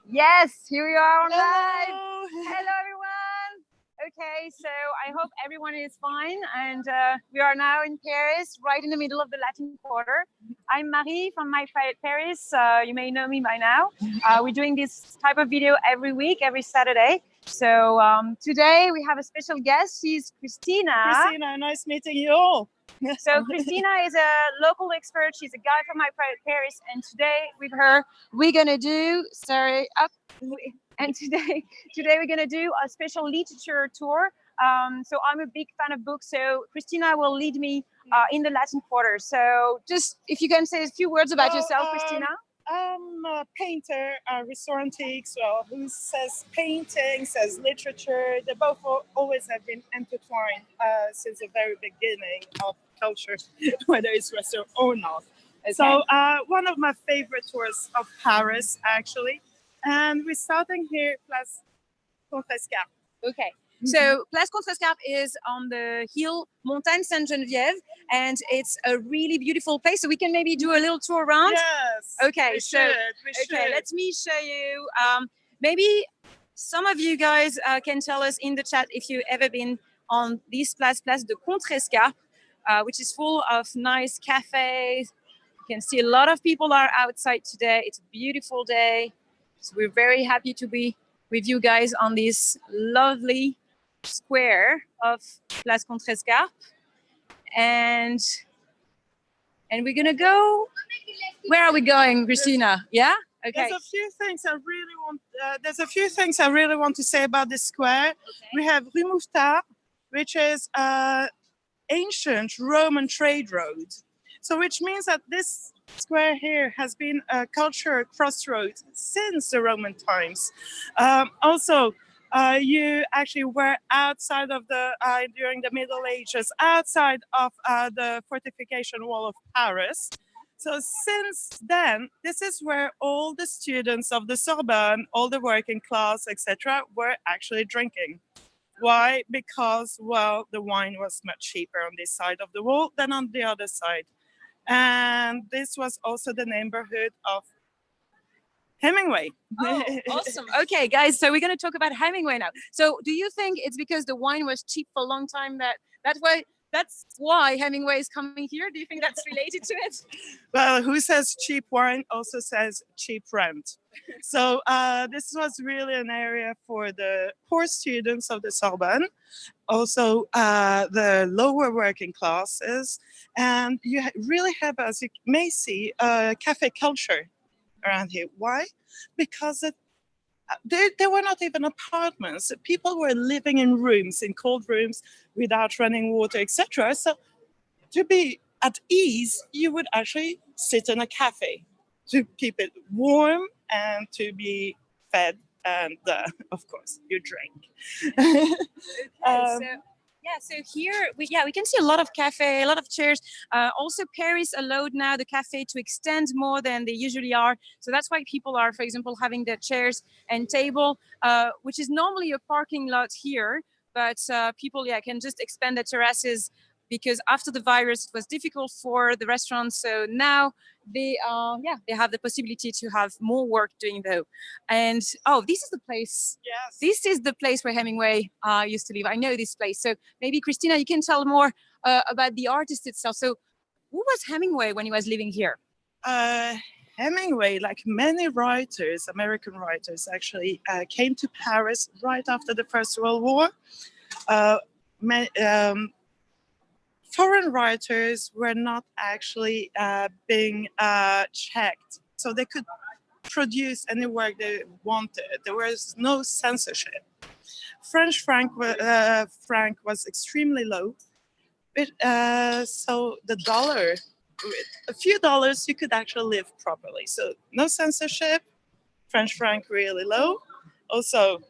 Yes, here we are on live. Hello. Hello, everyone. Okay, so I hope everyone is fine. And we are now in Paris, right in the middle of the Latin Quarter. I'm Marie from My Paris. You may know me by now. We're doing this type of video every week, every Saturday. So today we have a special guest. She's Christina. Christina, nice meeting you all. So Christina is a local expert. She's a guide from My Paris, and today with her we're gonna do and today we're gonna do a special literature tour. So I'm a big fan of books. So Christina will lead me in the Latin Quarter. So just if you can say a few words about yourself, Christina. I'm a painter, a restaurantiste. Well, who says painting, says literature. They both always have been intertwined since the very beginning of culture, whether it's restaurant or not. Okay. So one of my favorite tours of Paris, actually. And we're starting here, Place Contrescarpe. Okay. So Place Contrescarpe is on the hill Montagne Sainte-Geneviève, and it's a really beautiful place. So we can maybe do a little tour around. Yes. Okay. We So should. let me show you. Maybe some of you guys can tell us in the chat if you've ever been on this Place de Contrescarpe, which is full of nice cafes. You can see a lot of people are outside today. It's a beautiful day. So we're very happy to be with you guys on this lovely square of Place Contrescarpe. And we're gonna go. Where are we going, Christina? Yeah. Okay. There's a few things I really want to say about this square. Okay. We have Rue Mouffetard, which is ancient Roman trade road. So which means that this square here has been a cultural crossroads since the Roman times. Also, you actually were outside of during the Middle Ages, outside of the fortification wall of Paris. So since then, this is where all the students of the Sorbonne, all the working class, etc., were actually drinking. Why? Because, well, the wine was much cheaper on this side of the wall than on the other side. And this was also the neighborhood of Hemingway. Oh, awesome. Okay, guys, so we're going to talk about Hemingway now. So do you think it's because the wine was cheap for a long time that's why Hemingway is coming here? Do you think that's related to it? Well, who says cheap wine also says cheap rent. So this was really an area for the poor students of the Sorbonne, also the lower working classes. And you really have, as you may see, a cafe culture around here. Why? Because there were not even apartments. People were living in rooms, in cold rooms, without running water, etc. So to be at ease, you would actually sit in a cafe to keep it warm and to be fed, and of course, you drink. So here we can see a lot of cafe, a lot of chairs. Also, Paris allowed now the cafe to extend more than they usually are. So that's why people are, for example, having their chairs and table, which is normally a parking lot here. But people, can just expand their terraces because after the virus, it was difficult for the restaurants. So now they have the possibility to have more work doing though. And this is the place. Yes. This is the place where Hemingway used to live. I know this place. So maybe Christina, you can tell more about the artist itself. So who was Hemingway when he was living here? Hemingway, like many writers, American writers, actually came to Paris right after the First World War. Foreign writers were not actually being checked, so they could produce any work they wanted. There was no censorship. French franc was extremely low, so the dollar, with a few dollars, you could actually live properly. So no censorship, French franc really low. Also,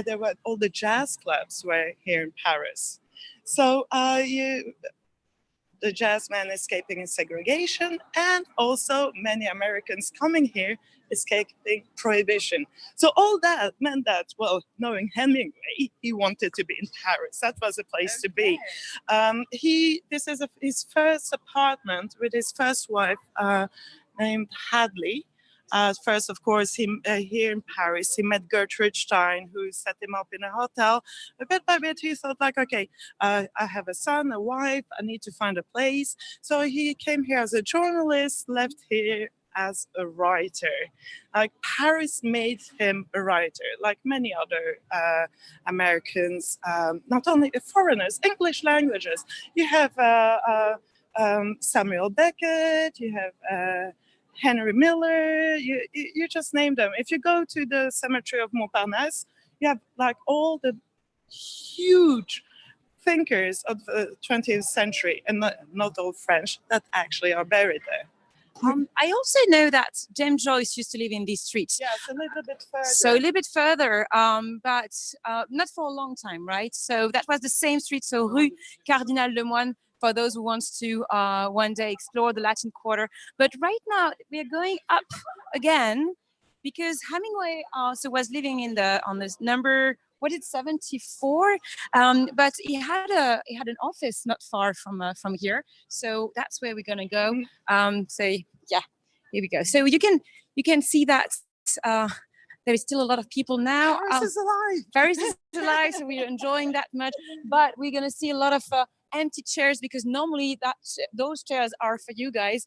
there were all the jazz clubs were here in Paris. So the jazzmen escaping in segregation, and also many Americans coming here escaping prohibition. So all that meant that, well, knowing Hemingway, he wanted to be in Paris. That was a place to be. This is his first apartment with his first wife named Hadley. First, of course, here in Paris, he met Gertrude Stein, who set him up in a hotel. A bit by bit, he thought like, okay, I have a son, a wife, I need to find a place. So he came here as a journalist, left here as a writer. Like Paris made him a writer, like many other Americans, not only foreigners, English languages. You have Samuel Beckett, you have Henry Miller, you just name them. If you go to the cemetery of Montparnasse, you have like all the huge thinkers of the 20th century, and not all French, that actually are buried there. I also know that James Joyce used to live in these streets. Yes, a little bit further. So a little bit further, but not for a long time, right? So that was the same street, so Rue Cardinal Lemoine, for those who wants to one day explore the Latin Quarter. But right now we are going up again because Hemingway also was living on this number, what is it, 74? But he had an office not far from here, so that's where we're gonna go. So yeah, here we go. So you can see that there is still a lot of people now. Paris is alive. Paris is alive, so we're enjoying that much. But we're gonna see a lot of empty chairs because normally those chairs are for you guys,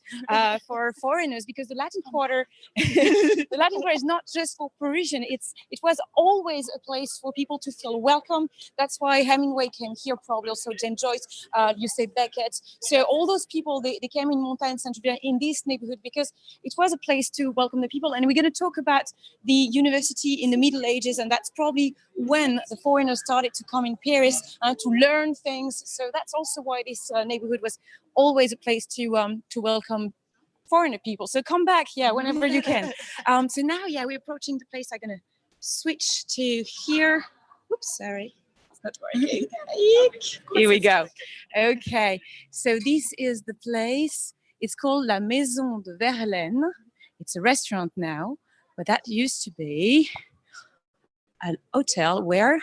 for foreigners, because the Latin Quarter, the Latin Quarter is not just for Parisian. It was always a place for people to feel welcome. That's why Hemingway came here, probably also James Joyce, you say Beckett. So all those people, they came in Montagne Saint-Julien, in this neighborhood, because it was a place to welcome the people. And we're going to talk about the university in the Middle Ages, and that's probably when the foreigners started to come in Paris to learn things. So that's also why this neighborhood was always a place to welcome foreigner people. So come back, whenever you can. So now, we're approaching the place. I'm gonna switch to here. Oops, sorry, it's not working. Here we go. Okay, so this is the place. It's called La Maison de Verlaine. It's a restaurant now, but that used to be an hotel where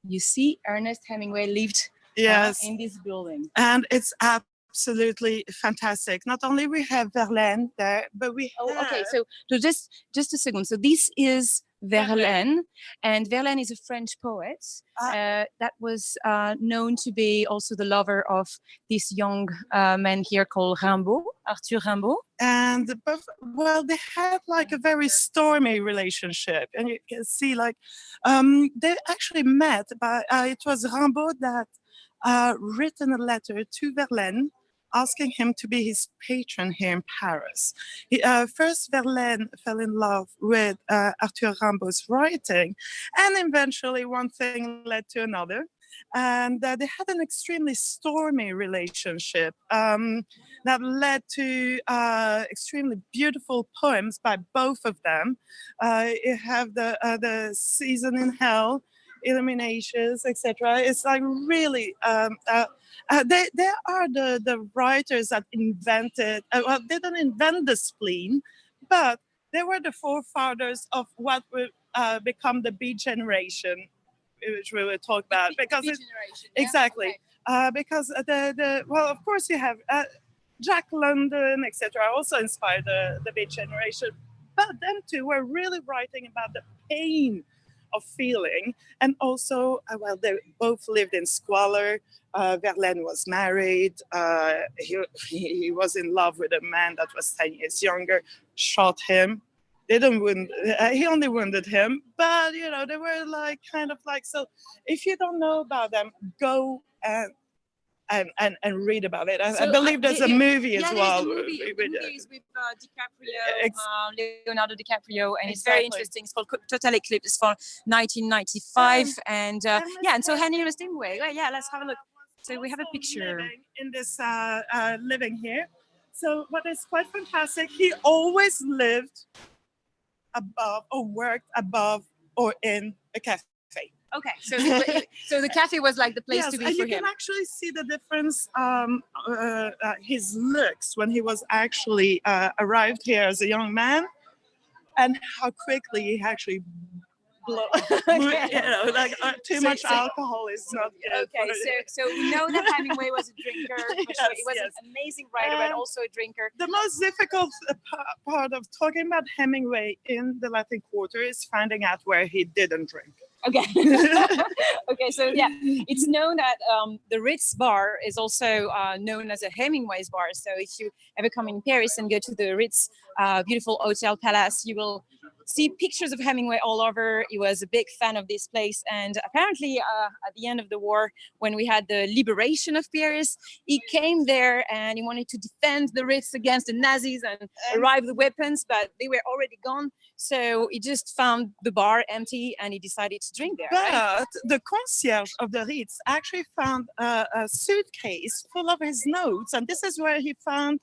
you see Ernest Hemingway lived. Yes, in this building. And it's absolutely fantastic. Not only we have Verlaine there, but we have... Okay, so just a second. So this is Verlaine, and Verlaine is a French poet that was known to be also the lover of this young man here called Rimbaud, Arthur Rimbaud. And they had like a very stormy relationship, and you can see like they actually met. But it was Rimbaud that written a letter to Verlaine asking him to be his patron here in Paris. First, Verlaine fell in love with Arthur Rimbaud's writing, and eventually one thing led to another. And they had an extremely stormy relationship that led to extremely beautiful poems by both of them. You have the Season in Hell, Illuminations, etc. It's like really, they are the writers that invented, well, they didn't invent the spleen, but they were the forefathers of what would become the Beat generation, which we will talk about. Because exactly, okay. Because well, of course you have Jack London, etc. also inspired the Beat generation, but them two were really writing about the pain of feeling, and also well, they both lived in squalor. Verlaine was married. He was in love with a man that was 10 years younger, shot him. They didn't wound, he only wounded him, but you know, they were like kind of like, so if you don't know about them, go and read about it. I believe there's a movie as well. The movie is with DiCaprio, Leonardo DiCaprio, and it's very interesting. It's called Total Eclipse. It's from 1995, and and so Ernest Hemingway. Let's have a look. So we have a picture in this living here. So what is quite fantastic, he always lived above or worked above or in a cafe. Okay, so the cafe was like the place to be for him. You can actually see the difference, his looks when he was actually arrived here as a young man, and how quickly he actually You know, like too much alcohol is not good. Okay, so we know that Hemingway was a drinker. For sure. He was an amazing writer, but also a drinker. The most difficult part of talking about Hemingway in the Latin Quarter is finding out where he didn't drink. Okay. Okay, so yeah, it's known that the Ritz bar is also known as a Hemingway's bar. So if you ever come in Paris and go to the Ritz beautiful hotel palace, you will see pictures of Hemingway all over. He was a big fan of this place. And apparently at the end of the war, when we had the liberation of Paris, he came there and he wanted to defend the Ritz against the Nazis and arrive with weapons, but they were already gone. So he just found the bar empty and he decided to drink there. But the concierge of the Ritz actually found a suitcase full of his notes. And this is where he found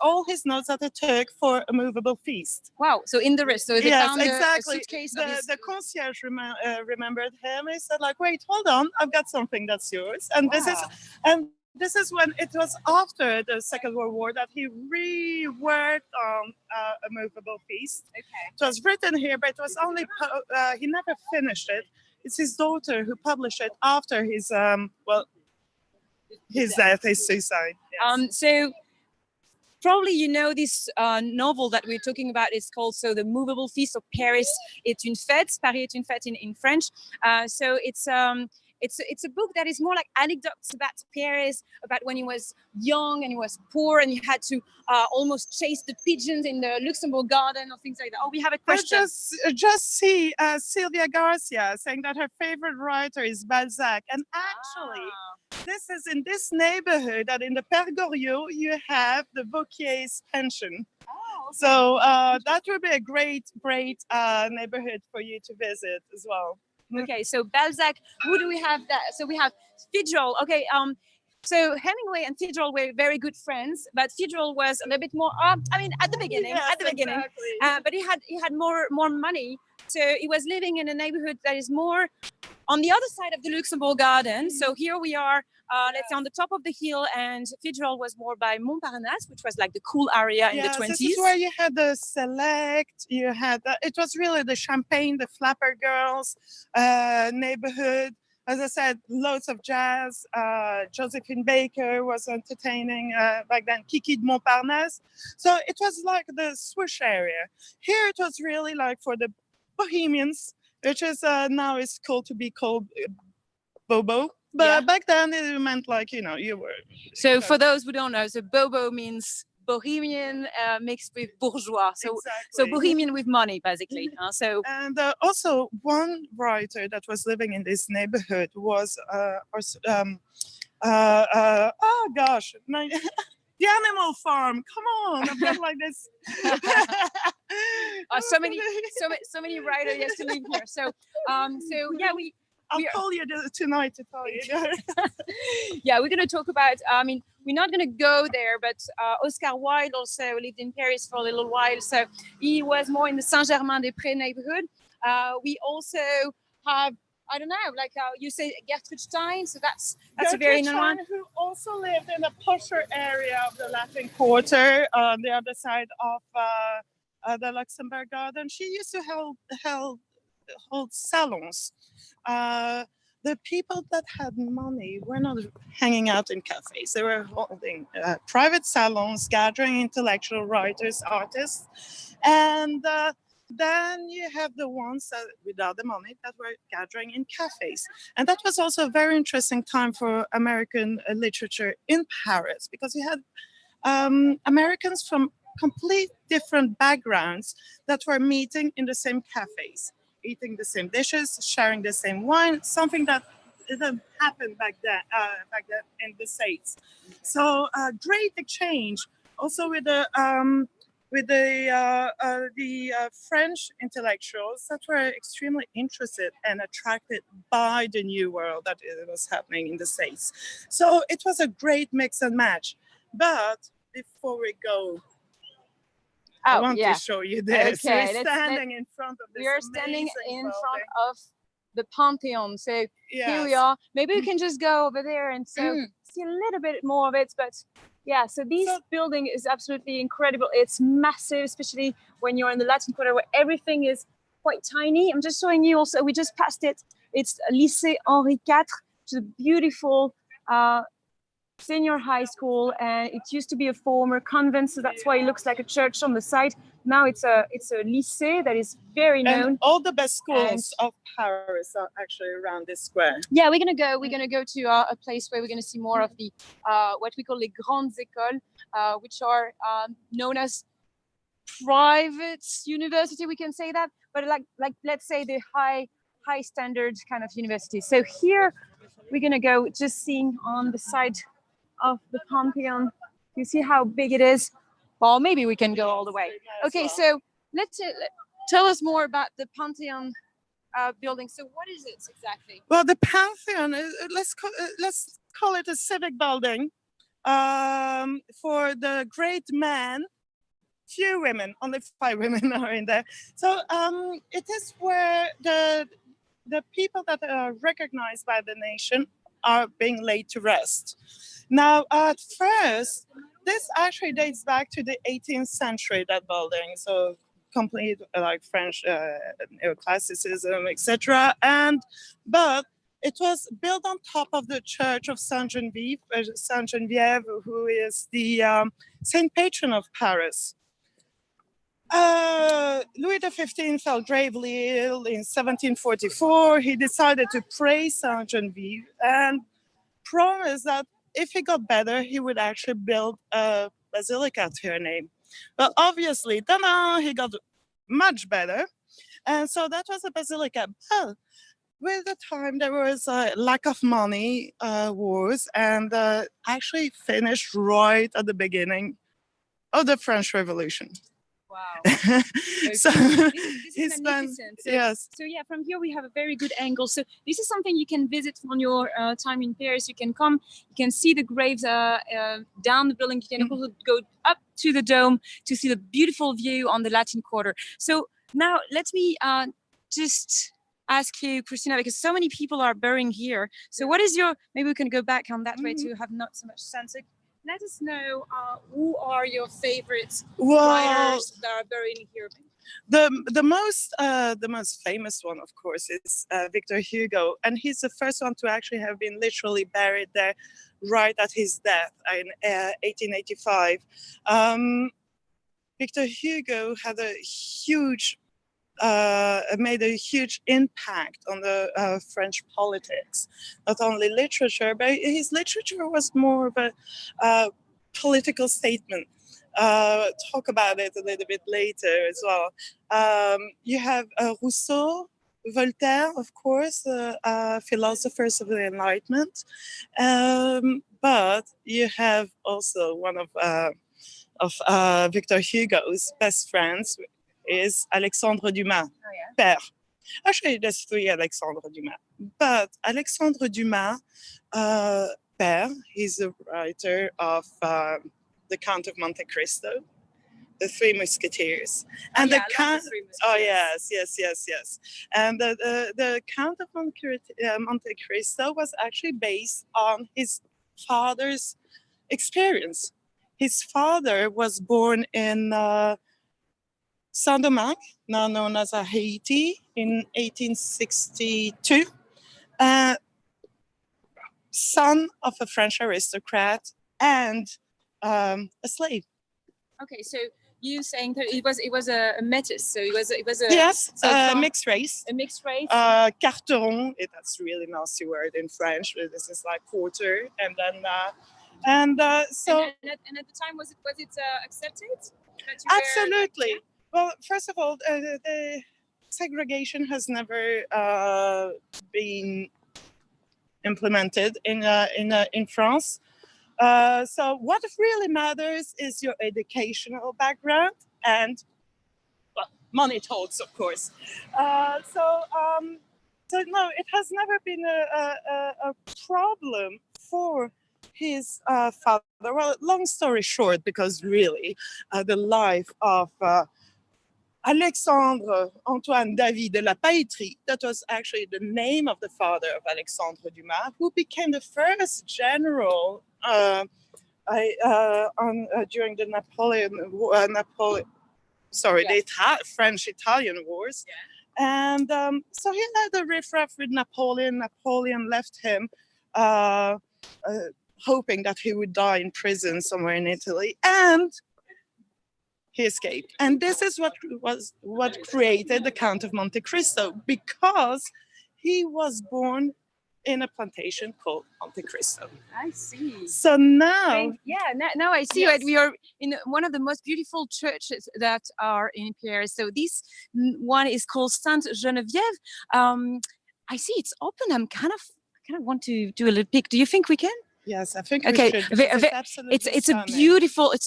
all his notes that he took for a movable feast. Wow! So in the Ritz, so they found exactly. a suitcase. The concierge remembered him. He said, "Like, wait, hold on, I've got something that's yours." And this is when it was after the Second World War that he reworked on a movable feast. Okay. It was written here, but it was only he never finished it. It's his daughter who published it after his death, his suicide. Yes. So. Probably you know this novel that we're talking about is called The Movable Feast of Paris est une fête, Paris est une fête in French. So it's a book that is more like anecdotes about Paris, about when he was young and he was poor and he had to almost chase the pigeons in the Luxembourg Garden or things like that. Oh, we have a question. Just see Sylvia Garcia saying that her favorite writer is Balzac. And actually, this is in this neighborhood that in the Père Goriot, you have the Vauquier's pension. Oh, okay. So that would be a great neighborhood for you to visit as well. Okay, so Balzac, who do we have that? So we have Fitzgerald. Okay, so Hemingway and Fitzgerald were very good friends, but Fitzgerald was a little bit more, at the beginning, exactly. But he had more money. So he was living in a neighborhood that is more on the other side of the Luxembourg Garden. So here we are, let's say on the top of the hill, and Fitzgerald was more by Montparnasse, which was like the cool area in the 20s. This is where you had the Select, you had, it was really the Champagne, the Flapper Girls neighborhood. As I said, loads of jazz. Josephine Baker was entertaining back then, Kiki de Montparnasse. So it was like the swoosh area. Here it was really like for the Bohemians, which is now is called Bobo. But back then it meant like, you were. So for those who don't know, so Bobo means Bohemian mixed with bourgeois. So Bohemian with money, basically. And also one writer that was living in this neighborhood was, The Animal Farm. Come on, I've got like this. So many writers yes to live here. So yeah, I'll call you tonight to tell you. Yeah, we're going to talk about, we're not going to go there, but Oscar Wilde also lived in Paris for a little while. So he was more in the Saint-Germain-des-Prés neighborhood. We also have, I don't know, like you say Gertrude Stein. So that's a very known one. Who also lived in a posher area of the Latin Quarter on the other side of the Luxembourg Garden. She used to hold salons. The people that had money were not hanging out in cafes. They were holding private salons, gathering intellectual writers, artists. And then you have the ones that, without the money, that were gathering in cafes. And that was also a very interesting time for American literature in Paris, because you had Americans from complete different backgrounds that were meeting in the same cafes, eating the same dishes, sharing the same wine, something that didn't happen back then in the States. So great exchange, also with the French intellectuals that were extremely interested and attracted by the new world that was happening in the States. So it was a great mix and match. But before we go, I want to show you this. Okay, we're standing in front of this. We are standing in front of the Panthéon. So here we are. Maybe we can just go over there and see a little bit more of it. But yeah, so this building is absolutely incredible. It's massive, especially when you're in the Latin Quarter, where everything is quite tiny. I'm just showing you also, we just passed it. It's Lycée Henri IV, which is a beautiful senior high school, and it used to be a former convent, so that's why it looks like a church on the side. Now it's a lycée that is very known. And all the best schools of Paris are actually around this square. Yeah, we're gonna go to a place where we're gonna see more of the what we call les grandes écoles, which are known as private university. We can say that, but like let's say the high standard kind of university. So here we're gonna go just seeing on the side of the Panthéon. You see how big it is? Well, maybe we can go all the way. Okay, so let's tell us more about the Panthéon building. So what is it exactly? Well, the Panthéon, let's call it a civic building for the great men. Few women, only 5 women are in there. So it is where the people that are recognized by the nation are being laid to rest. Now, at first, this actually dates back to the 18th century, that building. So complete like French neoclassicism, etc. But it was built on top of the Church of Saint-Geneviève, who is the saint patron of Paris. Louis XV fell gravely ill in 1744. He decided to praise Saint-Geneviève and promised that if he got better, he would actually build a basilica to her name. But obviously, he got much better. And so that was a basilica. But with the time, there was a lack of money, wars, and actually finished right at the beginning of the French Revolution. Wow. So this is magnificent. Yes. So yeah, from here we have a very good angle. So this is something you can visit on your time in Paris. You can come, you can see the graves down the building. You can also go up to the dome to see the beautiful view on the Latin Quarter. So now let me just ask you, Christina, because so many people are burying here. So what is your, maybe we can go back on that way to have not so much sense. Let us know who are your favorite writers that are buried here. The most famous one, of course, is Victor Hugo, and he's the first one to actually have been literally buried there, right at his death in 1885. Victor Hugo had made a huge impact on the French politics, not only literature, but his literature was more of a political statement. Talk about it a little bit later as well. You have Rousseau, Voltaire, of course, philosophers of the Enlightenment, but you have also one of Victor Hugo's best friends, is Alexandre Dumas, Père. Actually, there's 3 Alexandre Dumas. But Alexandre Dumas, Père, he's a writer of The Count of Monte Cristo, The Three Musketeers. And the Count, oh yes. And the Count of Monte Cristo was actually based on his father's experience. His father was born in Saint-Domingue, now known as Haiti, in 1862. Son of a French aristocrat and a slave. Okay, so you saying that it was a métis, so it was a yes, so mixed race. A mixed race. Carteron, that's really nasty word in French. This is like quarter, and then so. And at the time, was it accepted? Absolutely. Well, first of all, the segregation has never been implemented in France. So what really matters is your educational background and, well, money talks, of course. So no, it has never been a problem for his father. Well, long story short, because really the life of Alexandre Antoine David de la Pailleterie, that was actually the name of the father of Alexandre Dumas, who became the first general during the French-Italian Wars. And so he had a riff-raff with Napoleon. Napoleon left him, uh, hoping that he would die in prison somewhere in Italy, and he escaped. And this is what created the Count of Monte Cristo, because he was born in a plantation called Monte Cristo. I see. So now, now I see. Yes. Right, we are in one of the most beautiful churches that are in Paris. So this one is called Sainte Geneviève. I see it's open. I kind of want to do a little pic. Do you think we can? yes, I think Okay, we should. Because it's absolutely it's stunning.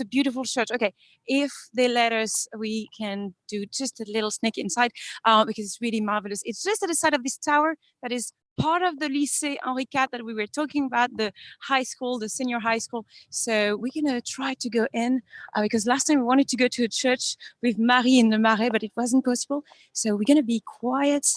a beautiful church. Okay, if they let us, we can do just a little sneak inside because it's really marvelous. It's just at the side of this tower that is part of the Lycée Henri IV that we were talking about, the high school, the senior high school. So we're gonna try to go in because last time we wanted to go to a church with Marie in the Marais, but it wasn't possible. So we're gonna be quiet,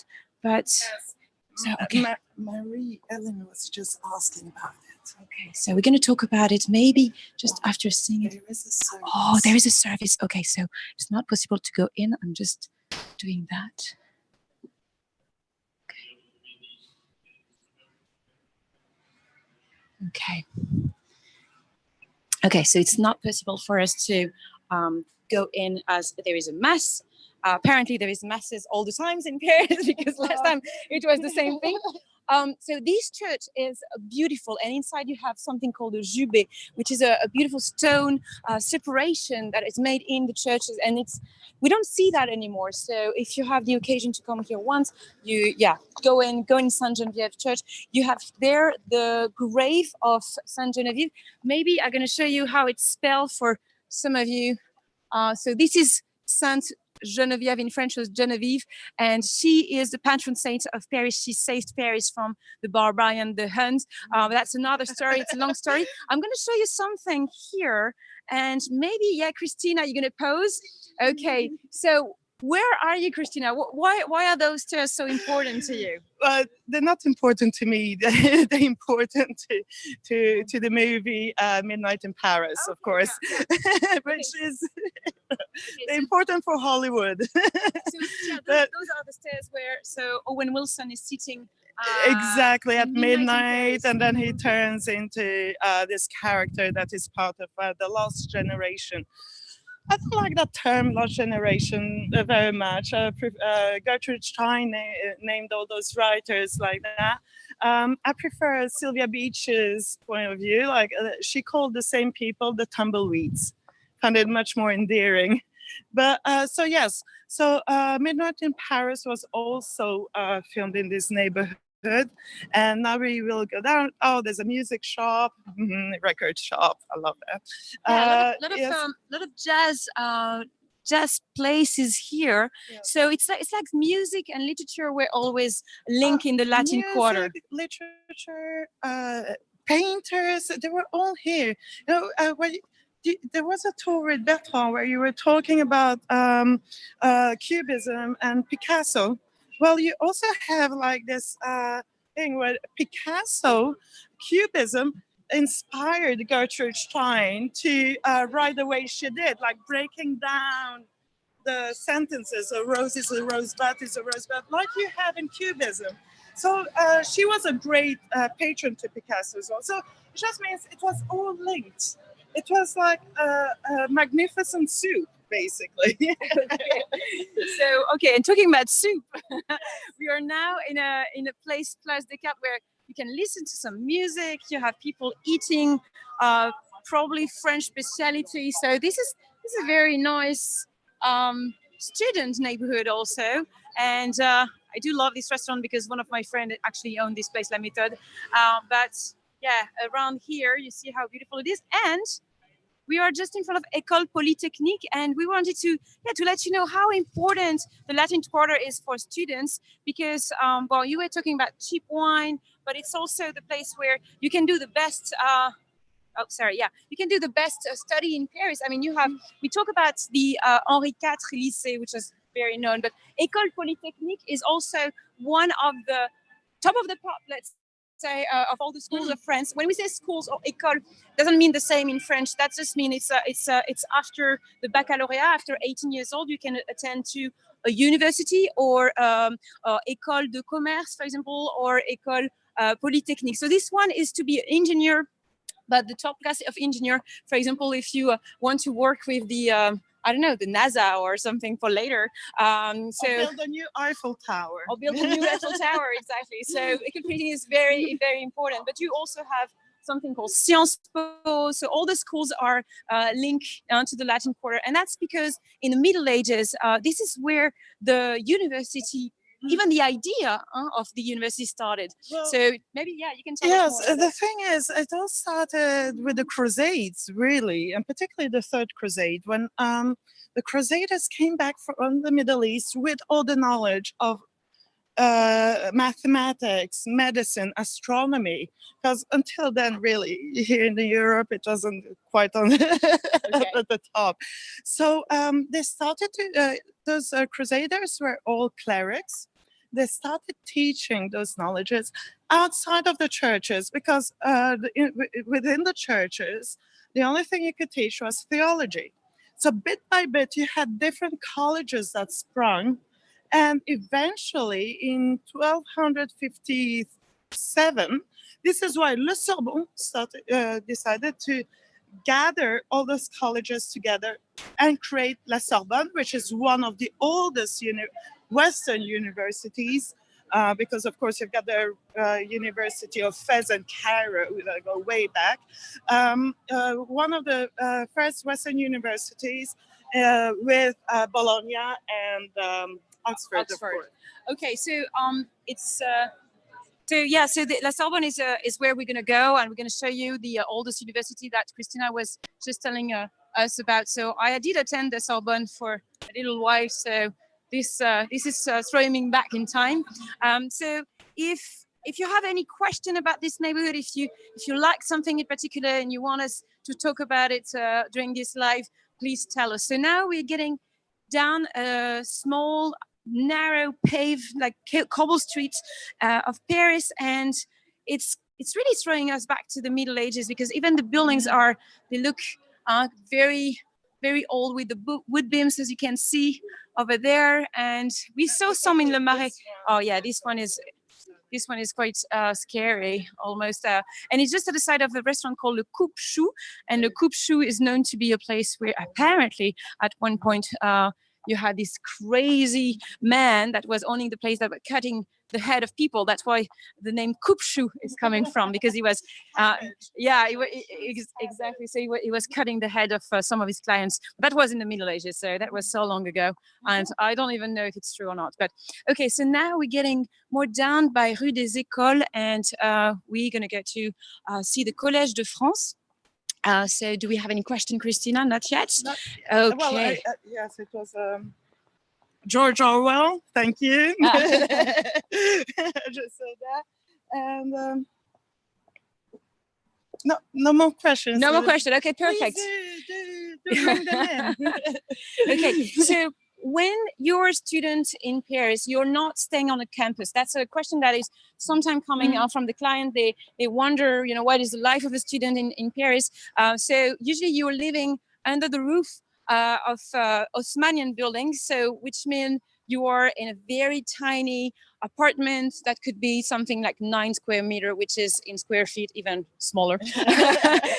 but Yes. so okay. Marie Ellen was just asking about it. Okay, so we're going to talk about it maybe just after seeing it. There is a service. Oh, there is a service. Okay, so it's not possible to go in. I'm just doing that. Okay. Okay, so it's not possible for us to go in as there is a mass. Apparently, there is masses all the times in Paris because last time it was the same thing. So this church is beautiful, and inside you have something called a jubé, which is a beautiful stone separation that is made in the churches, and we don't see that anymore. So if you have the occasion to come here once, go in Saint Geneviève Church. You have there the grave of Saint Geneviève. Maybe I'm going to show you how it's spelled for some of you. So this is Saint Geneviève in French was Geneviève, and she is the patron saint of Paris. She saved Paris from the barbarian, the Huns. That's another story. It's a long story. I'm going to show you something here, and maybe, Christina, you're going to pose. Okay, so where are you, Christina? Why are those stairs so important to you? They're not important to me. They're important to the movie Midnight in Paris, of course, which is they're important for Hollywood. So those are the stairs where Owen Wilson is sitting. Exactly at midnight, and then he turns into this character that is part of the Lost Generation. I don't like that term, Lost Generation, very much. Gertrude Stein named all those writers like that. I prefer Sylvia Beach's point of view. Like she called the same people the tumbleweeds. Found it much more endearing. But so Midnight in Paris was also filmed in this neighborhood. And now we will go down. Oh, there's a music shop, record shop. I love that. A lot of jazz places here. Yeah. So it's like music and literature were always linked in the Latin Quarter. Literature, painters, they were all here. There was a tour with Bertrand where you were talking about Cubism and Picasso. Well, you also have like this thing where Picasso, Cubism, inspired Gertrude Stein to write the way she did, like breaking down the sentences, a rose is a rosebud is a rosebud, like you have in Cubism. So she was a great patron to Picasso as well. So it just means it was all linked. It was like a magnificent soup, basically. Okay, and talking about soup, we are now in a place, Place des Capes, where you can listen to some music. You have people eating, probably French specialty. So this is a very nice student neighborhood also. And I do love this restaurant because one of my friends actually owned this place, La Méthode. But yeah, around here you see how beautiful it is, and we are just in front of École Polytechnique, and we wanted to let you know how important the Latin Quarter is for students because, you were talking about cheap wine, but it's also the place where you can do the best. You can do the best study in Paris. I mean, we talk about the Henri IV Lycée, which is very known, but École Polytechnique is also one of the top of the pop, let's say, of all the schools of France. When we say schools or école, doesn't mean the same in French. That just means it's after the baccalaureate, after 18 years old, you can attend to a university or école de commerce, for example, or école polytechnique. So this one is to be an engineer, but the top class of engineer, for example, if you want to work with the I don't know, the NASA or something for later. Or build a new Eiffel Tower. Or build a new Eiffel Tower, exactly. So equal printing is very, very important. But you also have something called Sciences Po. So all the schools are linked to the Latin Quarter. And that's because in the Middle Ages, this is where the university, even the idea of the university started. Well, so maybe, yeah, you can tell us more. Yes, the thing is, it all started with the Crusades, really, and particularly the Third Crusade, when the Crusaders came back from the Middle East with all the knowledge of mathematics, medicine, astronomy, because until then, really, here in Europe, it wasn't quite on at the top. So they started to, those Crusaders were all clerics. They started teaching those knowledges outside of the churches because within the churches, the only thing you could teach was theology. So bit by bit, you had different colleges that sprung. And eventually in 1257, this is why Le Sorbonne decided to gather all those colleges together and create La Sorbonne, which is one of the oldest Western universities, because of course you've got the University of Fez and Cairo that go way back. One of the first Western universities with Bologna and Oxford. Okay, so it's so the La Sorbonne is where we're going to go, and we're going to show you the oldest university that Christina was just telling us about. So I did attend the Sorbonne for a little while, so this is throwing me back in time. So if you have any question about this neighborhood, if you like something in particular and you want us to talk about it during this live, please tell us. So now we're getting down a small, narrow, paved, like cobble streets of Paris, and it's really throwing us back to the Middle Ages, because even the buildings they look very, very old, with the wood beams, as you can see over there. And we saw some in Le Marais. Oh yeah, this one is quite scary, almost. And it's just at the side of a restaurant called Le Coupe Chou. And Le Coupe Chou is known to be a place where apparently at one point you had this crazy man that was owning the place that was cutting the head of people. That's why the name Coupe Chou is coming from, because he was, exactly. So he was cutting the head of some of his clients. That was in the Middle Ages, so that was so long ago. And I don't even know if it's true or not. But okay, so now we're getting more down by Rue des Écoles, and we're going to go to see the Collège de France. So do we have any question, Christina? Not yet? Okay. Well, yes, it was George Orwell. Thank you. I just said that. And no more questions. No more questions. Okay, perfect. Do bring them in. Okay, so when you're a student in Paris, you're not staying on a campus. That's a question that is sometimes coming out from the client. They wonder, what is the life of a student in Paris? So usually you're living under the roof of Haussmannian buildings, so which means you are in a very tiny apartment that could be something like 9 square meters, which is in square feet even smaller.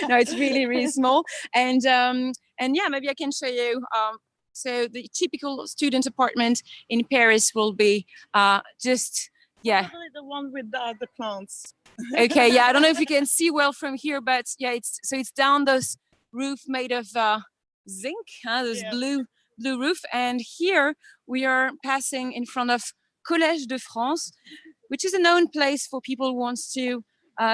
No, it's really, really small. And yeah, maybe I can show you. So the typical student apartment in Paris will be just, yeah. Probably the one with the plants. Okay, yeah, I don't know if you can see well from here, but yeah, it's down this roof made of zinc, this blue roof. And here we are passing in front of Collège de France, which is a known place for people who want to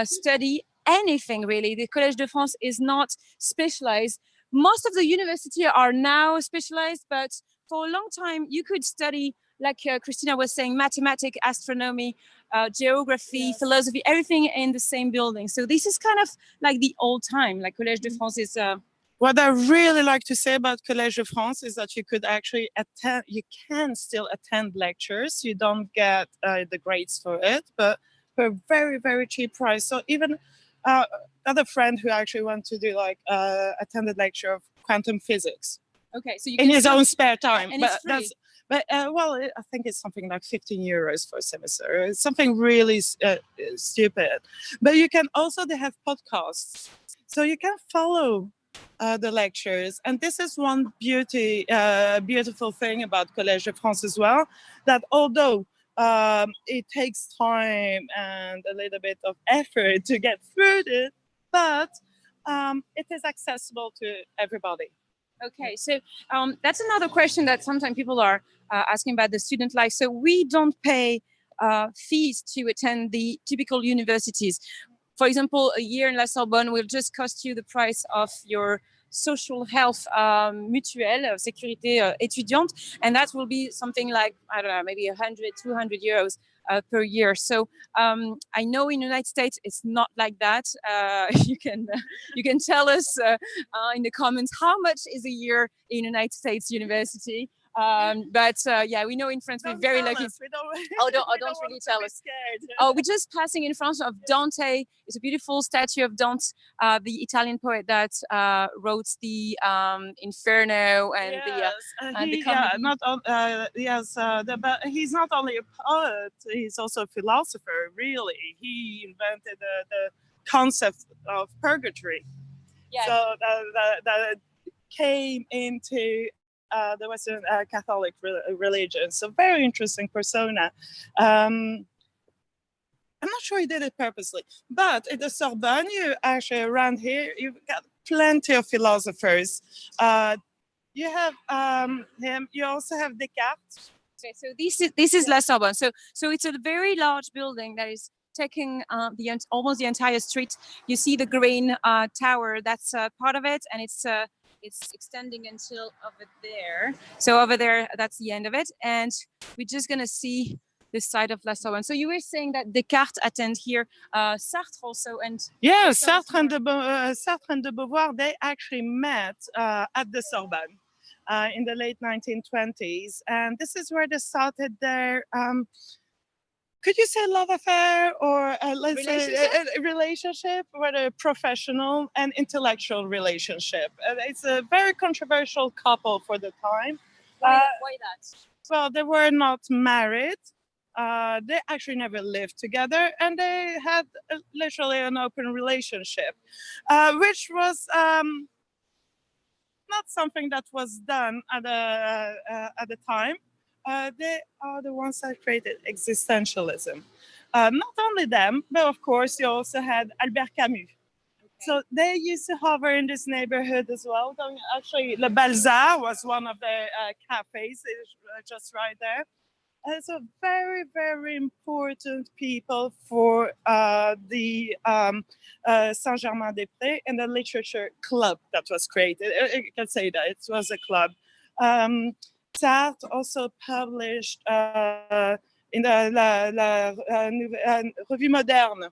study anything, really. The Collège de France is not specialized. Most of the universities are now specialized, but for a long time, you could study, like Christina was saying, mathematics, astronomy, geography, philosophy, everything in the same building. So this is kind of like the old time, like Collège de France is... What I really like to say about Collège de France is that you could actually you can still attend lectures. You don't get the grades for it, but for a very, very cheap price. So even another friend who actually went to do attended lecture of quantum physics. Okay, so you in his own spare time. But I think it's something like 15 euros for a semester. It's something really stupid. But you can also, they have podcasts. So you can follow the lectures. And this is one beautiful thing about Collège de France as well, that although it takes time and a little bit of effort to get through it, but it is accessible to everybody. Okay, so that's another question that sometimes people are asking about the student life. So we don't pay fees to attend the typical universities. For example, a year in La Sorbonne will just cost you the price of your social health mutuelle, sécurité étudiante, and that will be something like, I don't know, maybe 100, 200 euros per year. So I know in the United States it's not like that. You can tell us in the comments how much is a year in United States university. But yeah, we know in France we're very lucky. Don't really tell us. Oh, we're just passing in front of Dante. It's a beautiful statue of Dante, the Italian poet that wrote the Inferno and but he's not only a poet; he's also a philosopher. Really, he invented the concept of purgatory. Yeah. So that came into the Western Catholic religion. So very interesting persona. I'm not sure he did it purposely, but at the Sorbonne, you actually around here, you've got plenty of philosophers. You have him. You also have Descartes. Okay, so this is La Sorbonne. So it's a very large building that is taking almost the entire street. You see the green tower. That's part of it, and it's extending until over there. So over there, that's the end of it. And we're just going to see this side of La Sorbonne. So you were saying that Descartes attend here, Sartre also. And yeah, Sartre and de Beauvoir, they actually met at the Sorbonne in the late 1920s. And this is where they started their... could you say love affair or let's say a relationship, whether professional and intellectual relationship? It's a very controversial couple for the time. Why that? Well, they were not married. They actually never lived together, and they had literally an open relationship, which was not something that was done at the time. They are the ones that created existentialism. Not only them, but of course you also had Albert Camus. Okay. So they used to hover in this neighborhood as well. Actually, Le Balzac was one of the cafes just right there. So very, very important people for the Saint-Germain-des-Prés and the literature club that was created. I can say that it was a club. Sartre also published in the Revue Moderne,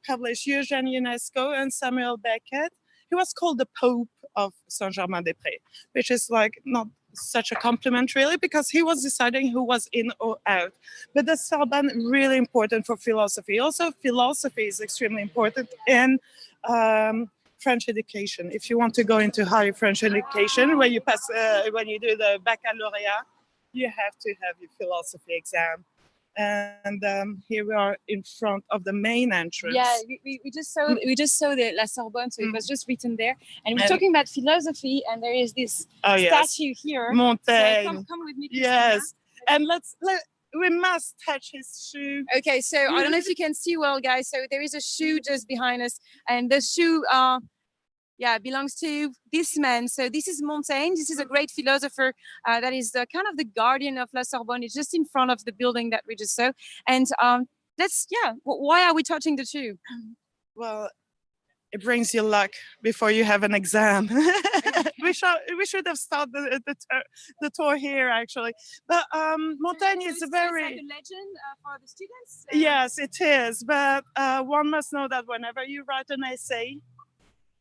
published Eugène Ionesco and Samuel Beckett. He was called the Pope of Saint-Germain-des-Prés, which is like not such a compliment really, because he was deciding who was in or out. But the Sorbonne really important for philosophy. Also, philosophy is extremely important in French education. If you want to go into higher French education, when you do the baccalaureate, you have to have your philosophy exam. And here we are in front of the main entrance. Yeah, we just saw the La Sorbonne, so it was just written there. And we're talking about philosophy, and there is this statue here. Montaigne. So come with me, Christina. Yes, and we must touch his shoe. Okay, so I don't know if you can see well, guys. So there is a shoe just behind us, and the shoe belongs to this man. So this is Montaigne. This is a great philosopher that is kind of the guardian of La Sorbonne. It's just in front of the building that we just saw. And why are we touching the shoe? Well, it brings you luck before you have an exam. we should have started the tour here actually. But Montaigne is a very like a legend for the students. Yes, it is. But one must know that whenever you write an essay,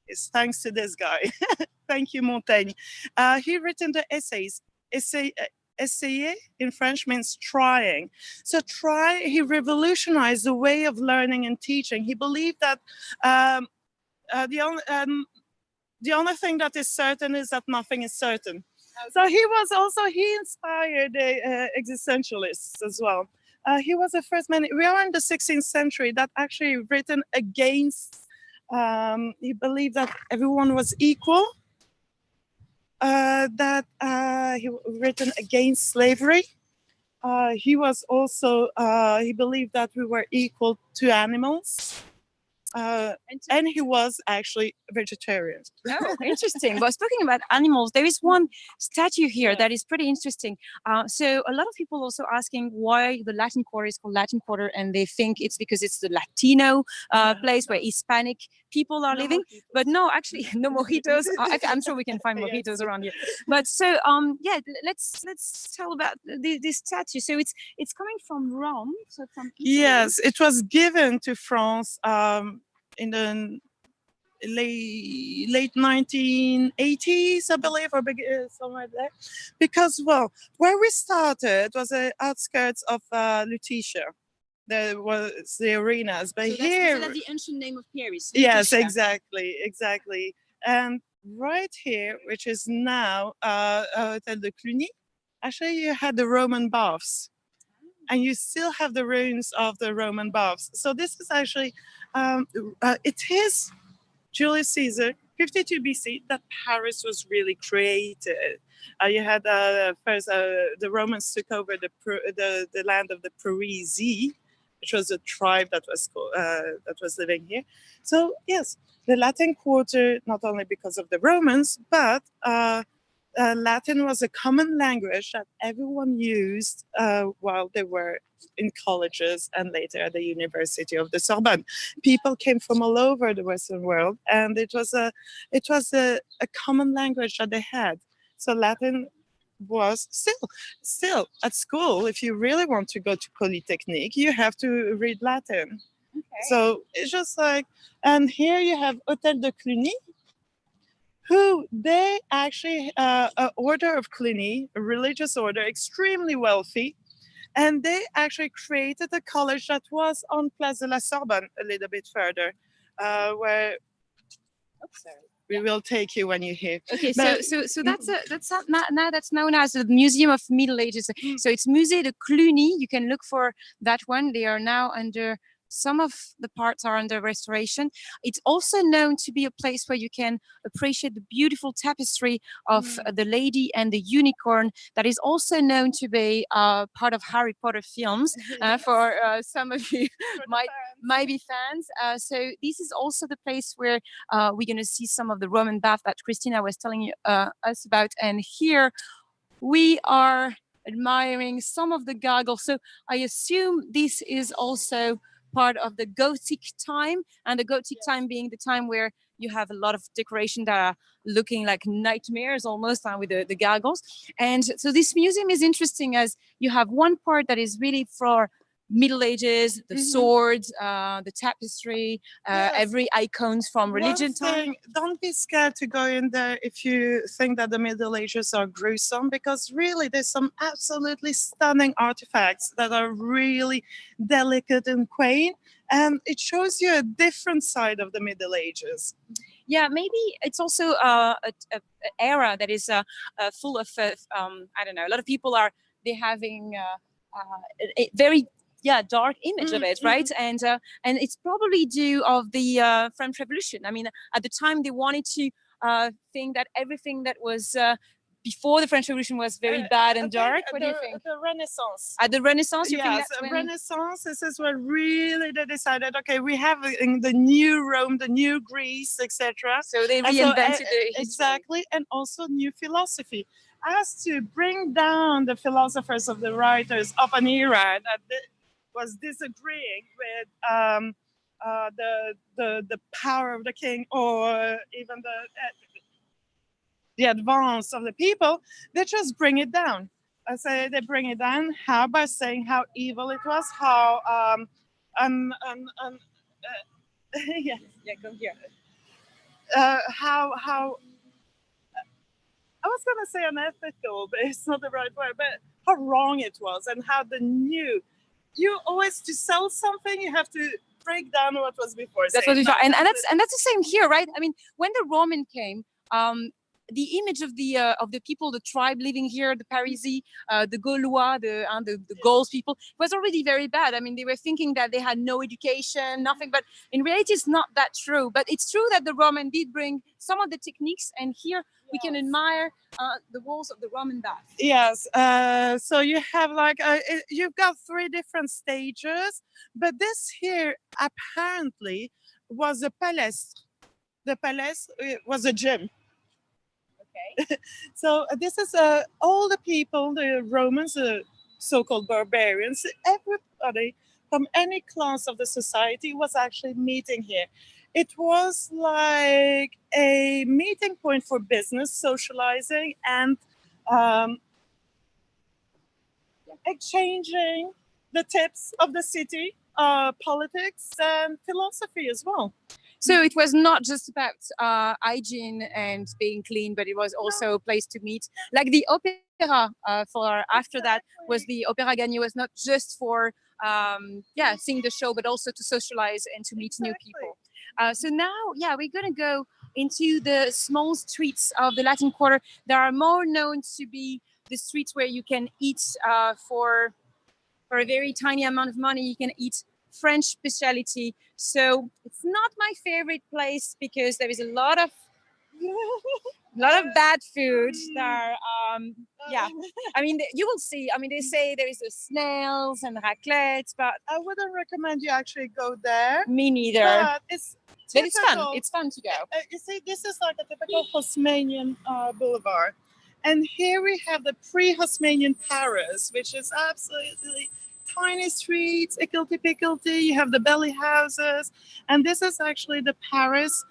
it's thanks to this guy. Thank you, Montaigne. He written the essays. Essayer in French means trying. So he revolutionized the way of learning and teaching. He believed that the only thing that is certain is that nothing is certain. So he inspired the existentialists as well. He was the first man. We are in the 16th century that actually written against. He believed that everyone was equal. That he written against slavery. He was also he believed that we were equal to animals. And he was actually vegetarian. Oh, interesting. Well, speaking about animals, there is one statue here that is pretty interesting. So a lot of people also asking why the Latin Quarter is called Latin Quarter, and they think it's because it's the Latino place where Hispanic people are living. Mojitos. But no, actually, no mojitos. I'm sure we can find mojitos around here. But so, yeah, let's tell about this statue. So it's coming from Rome. So from Italy. Yes, it was given to France in the late 1980s, I believe, or somewhere there. Because, well, where we started was the outskirts of Lutetia. There was the arenas, but so here... that's the ancient name of Paris. Yes, Lutetia. exactly. And right here, which is now Hotel de Cluny, actually you had the Roman baths. And you still have the ruins of the Roman baths. So this is actually, it is Julius Caesar, 52 BC, that Paris was really created. You had first the Romans took over the land of the Parisi, which was a tribe that was living here. So yes, the Latin Quarter, not only because of the Romans, but Latin was a common language that everyone used while they were in colleges and later at the University of the Sorbonne. People came from all over the Western world, and it was a common language that they had. So Latin was still at school. If you really want to go to Polytechnique, you have to read Latin. Okay. So it's just like, and here you have Hotel de Cluny, who they actually, an order of Cluny, a religious order, extremely wealthy, and they actually created a college that was on Place de la Sorbonne a little bit further, where we will take you when you're here. Okay, so that's known as the Museum of Middle Ages. So it's Musée de Cluny. You can look for that one. They are now under. Some of the parts are under restoration. It's also known to be a place where you can appreciate the beautiful tapestry of the Lady and the Unicorn that is also known to be part of Harry Potter films. For some of you might be fans. So this is also the place where we're going to see some of the Roman bath that Christina was telling us about. And here we are admiring some of the gargoyles. So I assume this is also part of the Gothic time, and the Gothic time being the time where you have a lot of decoration that are looking like nightmares almost with the gargoyles. And so this museum is interesting as you have one part that is really for Middle Ages, the swords, the tapestry, every icons from religion time. Don't be scared to go in there if you think that the Middle Ages are gruesome, because really there's some absolutely stunning artifacts that are really delicate and quaint, and it shows you a different side of the Middle Ages. Yeah, maybe it's also an era that is full of, I don't know, a lot of people they're having a very dark image of it, right? And it's probably due of the French Revolution. I mean, at the time they wanted to think that everything that was before the French Revolution was very bad and dark. What do you think? The Renaissance. At the Renaissance, you think that's when... Renaissance, this is when really they decided, okay, we have the new Rome, the new Greece, etc. So they reinvented the exactly, and also new philosophy, as to bring down the philosophers of the writers of an era that was disagreeing with the power of the king, or even the advance of the people. They just bring it down. I say they bring it down. How? By saying how evil it was, how come here. How I was gonna say unethical, but it's not the right word. But how wrong it was, and how the new. You always, to sell something, you have to break down what was before. That's what we and that's the same here, right? I mean, when the Roman came, the image of the people, the tribe living here, the Parisi, the Gaulois, the Gauls people, was already very bad. I mean, they were thinking that they had no education, nothing. But in reality, it's not that true. But it's true that the Roman did bring some of the techniques, and here we can admire the walls of the Roman bath. Yes. So you have like you've got 3 different stages, but this here apparently was a palace. The palace was a gym. Okay. So this is all the people, the Romans, so-called barbarians, everybody from any class of the society was actually meeting here. It was like a meeting point for business, socializing, and exchanging the tips of the city, politics and philosophy as well. So it was not just about hygiene and being clean, but it was also a place to meet. Like the opera for after that was the Opera Garnier, was not just for seeing the show, but also to socialize and to meet new people. So now, we're gonna go into the small streets of the Latin Quarter. They are more known to be the streets where you can eat for a very tiny amount of money. You can eat French specialty. So it's not my favorite place because there is a lot of bad food there. I mean, you will see. I mean, they say there is the snails and raclette, but I wouldn't recommend you actually go there. Me neither. But it's fun. It's fun to go. You see, this is like a typical Haussmannian boulevard. And here we have the pre-Haussmannian Paris, which is absolutely tiny streets, higgledy-piggledy. You have the belly houses. And this is actually the Paris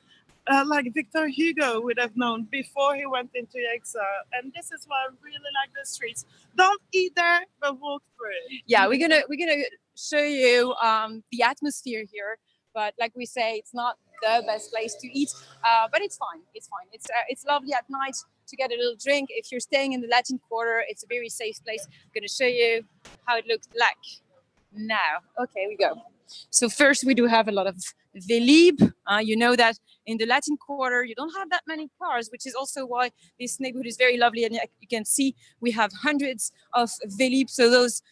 like Victor Hugo would have known before he went into exile. And this is why I really like the streets. Don't eat there, but walk through it. Yeah, we're gonna show you the atmosphere here. But like we say, it's not the best place to eat, but it's fine. It's fine. It's lovely at night to get a little drink. If you're staying in the Latin Quarter, it's a very safe place. I'm going to show you how it looks like now. Okay, we go. So first, we do have a lot of Vélib. You know that in the Latin Quarter, you don't have that many cars, which is also why this neighborhood is very lovely. And you can see we have hundreds of Vélib, so those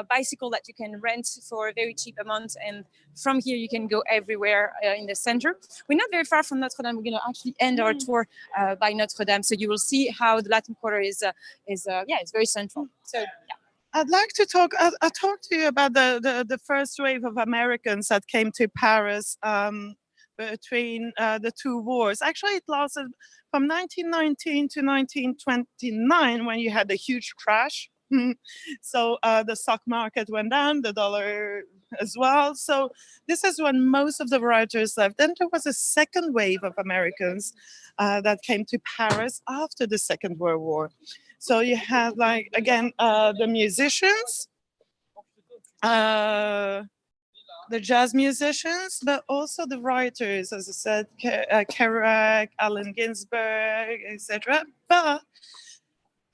bicycles that you can rent for a very cheap amount. And from here, you can go everywhere in the center. We're not very far from Notre-Dame. We're going to actually end our tour by Notre-Dame. So you will see how the Latin Quarter is it's very central. So, yeah. I'd like to talk. I'll talk to you about the first wave of Americans that came to Paris between the two wars. Actually, it lasted from 1919 to 1929 when you had the huge crash. So the stock market went down, the dollar as well. So this is when most of the writers left. Then there was a second wave of Americans that came to Paris after the Second World War. So you have, like, again, the musicians, the jazz musicians, but also the writers, as I said, Kerouac, Allen Ginsberg, etc. But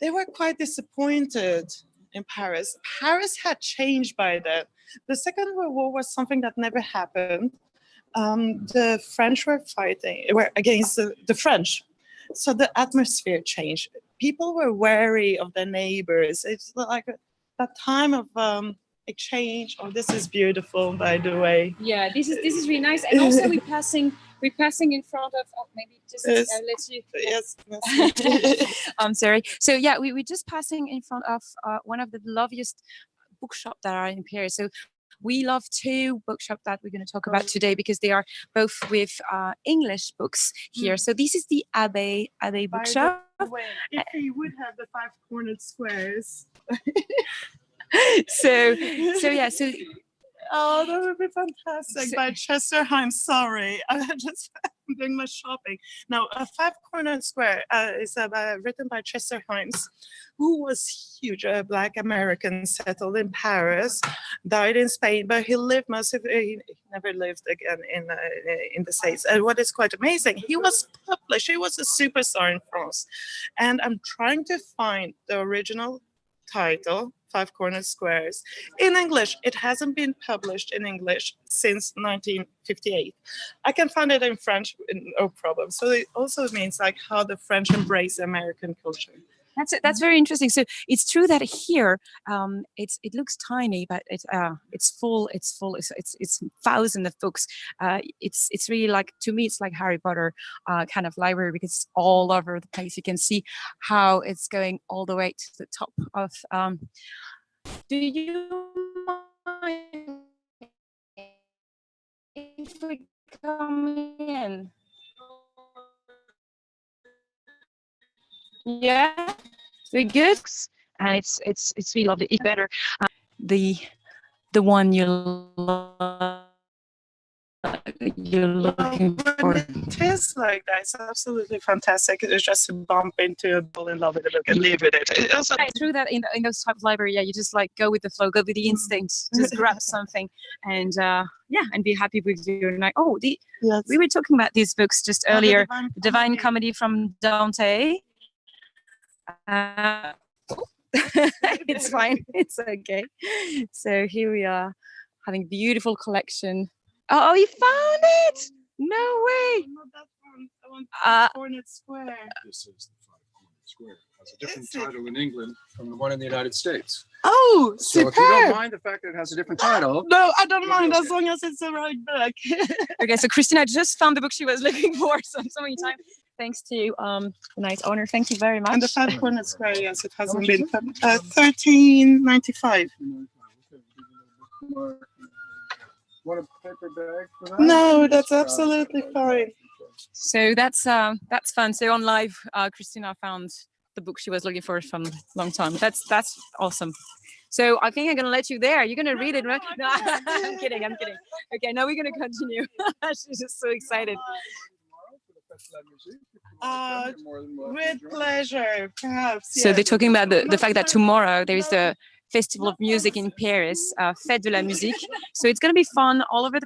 they were quite disappointed in Paris. Paris had changed by then. The Second World War was something that never happened. The French were fighting, were against the French. So the atmosphere changed. People were wary of their neighbors. It's like that time of exchange. Oh, this is beautiful, by the way. Yeah, this is really nice. And also we're passing in front of. Oh, maybe just let you. Yes. I'm sorry. So yeah, we're just passing in front of one of the loveliest bookshops that are in Paris. So we love two bookshops that we're going to talk about today because they are both with English books here. So this is the Abbé bookshop. If he would have the 5-cornered squares. So. Oh, that would be fantastic. By Chester Himes. Sorry, I'm just doing my shopping. Now, a 5-cornered square is written by Chester Himes, who was huge, a Black American settled in Paris, died in Spain, but he lived he never lived again in the States. And what is quite amazing, he was published. He was a superstar in France. And I'm trying to find the original title Five Corner Squares. In English, it hasn't been published in English since 1958. I can find it in French, no problem. So it also means like how the French embrace American culture. That's very interesting. So it's true that here it looks tiny, but it's full. It's thousands of books. It's really like, to me, it's like Harry Potter kind of library, because it's all over the place. You can see how it's going all the way to the top of. Do you mind if we come in? Yeah. Very good, and it's really lovely. It's better the one you're looking for. It is like that. It's absolutely fantastic. It's just to bump into a bull in love with a book and live with it. It's true that in those type of library, yeah, you just like go with the flow, go with the instinct, just grab something, and and be happy with your night. Oh, yes. We were talking about these books just earlier. The Divine Comedy from Dante. It's fine. It's okay. So here we are, having beautiful collection. Oh, you found it! No way! Not that one. I want Five Corner Square. This is the Five Corner Square. It has a different title in England from the one in the United States. Oh, so if you don't mind the fact that it has a different title. No, I don't mind as long as it's the right book. Okay, so Christina just found the book she was looking for so many times. Thanks to the nice owner. Thank you very much. And the Five Corner Square, yes, it hasn't been $13.95. Want a paper bag for that? No, that's absolutely fine. So that's fun. So on live, Christina found the book she was looking for from a long time. That's awesome. So I think I'm gonna let you there. You're gonna read it, right? No, I'm kidding. Okay, now we're gonna continue. She's just so excited. With pleasure, perhaps. So they're talking about the fact that tomorrow there is the Festival of Music in Paris, Fête de la Musique. So it's going to be fun all over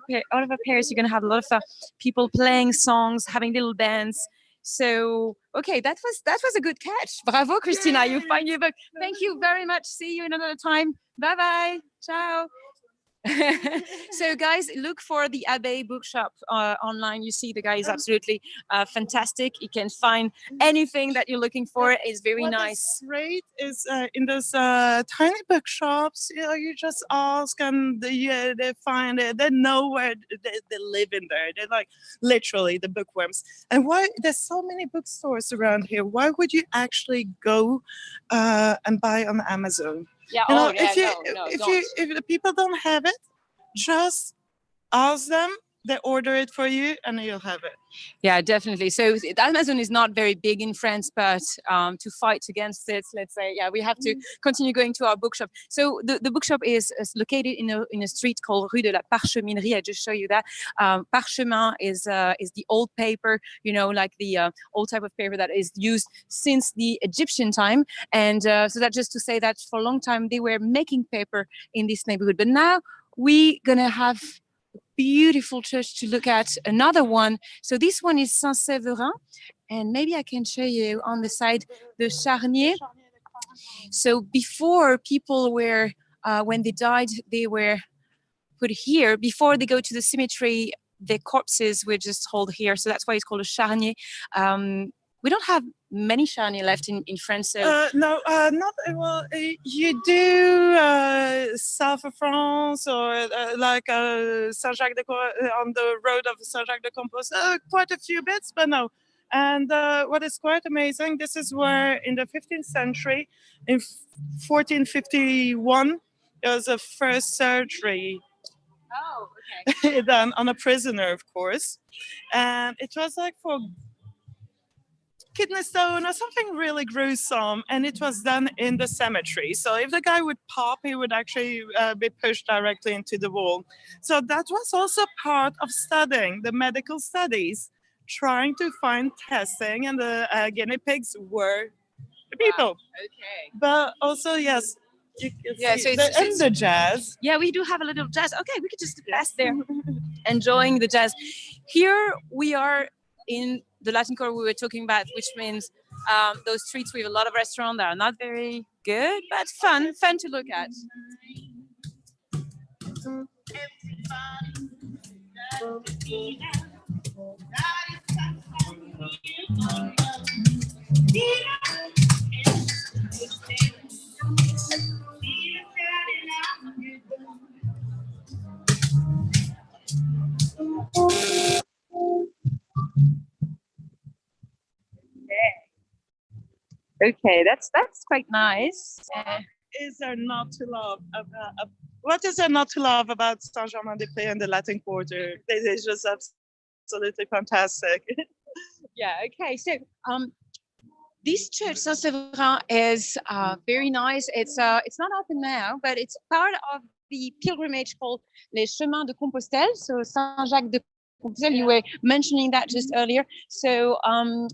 Paris. You're going to have a lot of people playing songs, having little bands. So okay, that was a good catch. Bravo, Christina! You find your book. Thank you very much. See you another time. Bye bye. Ciao. So guys, look for the Abbé bookshop online. You see the guy is absolutely fantastic. You can find anything that you're looking for. It's very nice. What's great is in those tiny bookshops, you just ask and they find it. They know where they live in there. They're like literally the bookworms. And why there's so many bookstores around here? Why would you actually go and buy on Amazon? Yeah. If the people don't have it, just ask them. They order it for you, and you'll have it. Yeah, definitely. So Amazon is not very big in France, but to fight against it, let's say, yeah, we have to continue going to our bookshop. So the bookshop is located in a street called Rue de la Parcheminerie. I just show you that. Parchemin is the old paper, like the old type of paper that is used since the Egyptian time. And so that just to say that for a long time they were making paper in this neighborhood. But now we're gonna have beautiful church to look at. Another one. So this one is Saint-Séverin, and maybe I can show you on the side the Charnier. So before, people were when they died, they were put here. Before they go to the cemetery, their corpses were just held here. So that's why it's called a Charnier. We don't have many charniers left in France. So. No, not well. You do south of France or like on the road of Saint-Jacques-de-Compostelle. Quite a few bits, but no. And what is quite amazing, this is where in the 15th century, in 1451, there was a first surgery. Oh, okay. Done on a prisoner, of course, and it was like for kidney stone or something really gruesome, and it was done in the cemetery. So if the guy would pop, he would actually be pushed directly into the wall. So that was also part of studying the medical studies, trying to find testing, and the guinea pigs were the people. Wow. Okay. But also, yes. So the jazz. Yeah, we do have a little jazz. Okay, we could just pass there, enjoying the jazz. Here we are in the Latin Quarter we were talking about, which means those streets with a lot of restaurants that are not very good, but fun to look at. Okay, that's quite nice. Is there not to love about what is there not to love about Saint-Germain-des-Prés and the Latin Quarter? It is just absolutely fantastic. Yeah. Okay. So this church Saint-Séverin is very nice. It's not open now, but it's part of the pilgrimage called Les Chemins de Compostelle. So Saint-Jacques de Compostelle, you were mentioning that just earlier. So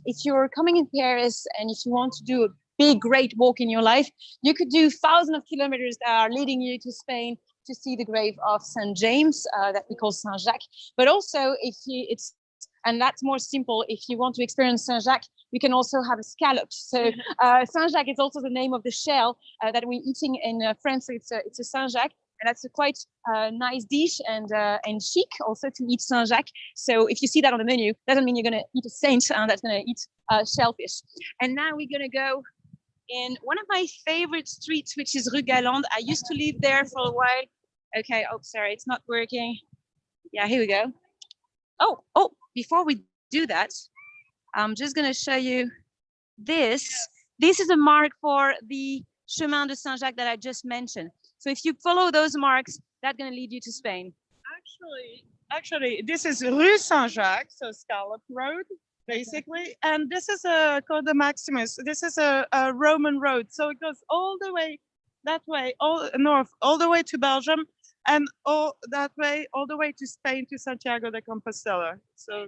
if you're coming in Paris and if you want to do a big, great walk in your life, you could do thousands of kilometers that are leading you to Spain to see the grave of Saint James that we call Saint Jacques. But also, and that's more simple. If you want to experience Saint Jacques, you can also have a scallop. So Saint Jacques is also the name of the shell that we're eating in France. So it's a Saint Jacques, and that's a quite nice dish and chic also to eat Saint Jacques. So if you see that on the menu, doesn't mean you're going to eat a saint that's going to eat shellfish. And now we're going to go in one of my favorite streets, which is Rue Galande. I used to live there for a while. Okay. Oh, sorry, it's not working. Yeah, here we go. Oh, before we do that, I'm just going to show you this. Yes. This is a mark for the Chemin de Saint-Jacques that I just mentioned. So if you follow those marks, that's going to lead you to Spain. Actually, this is Rue Saint-Jacques, so Scallop Road, basically. And this is called the Maximus. This is a Roman road. So it goes all the way that way, all north, all the way to Belgium, and all that way, all the way to Spain, to Santiago de Compostela. So,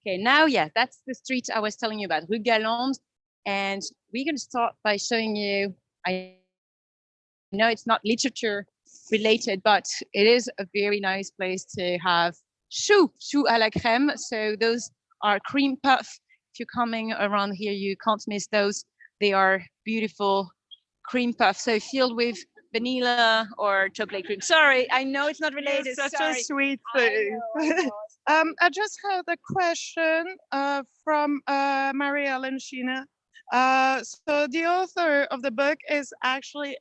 okay, now, yeah, that's the street I was telling you about, Rue Galande. And we're going to start by showing you, I know it's not literature related, but it is a very nice place to have choux à la crème. So those are cream puff. If you're coming around here, you can't miss those. They are beautiful cream puff. So filled with vanilla or chocolate cream. Sorry, I know it's not related. It's such Sorry. a sweet thing. I just had a question from Marie and Christina. So the author of the book is actually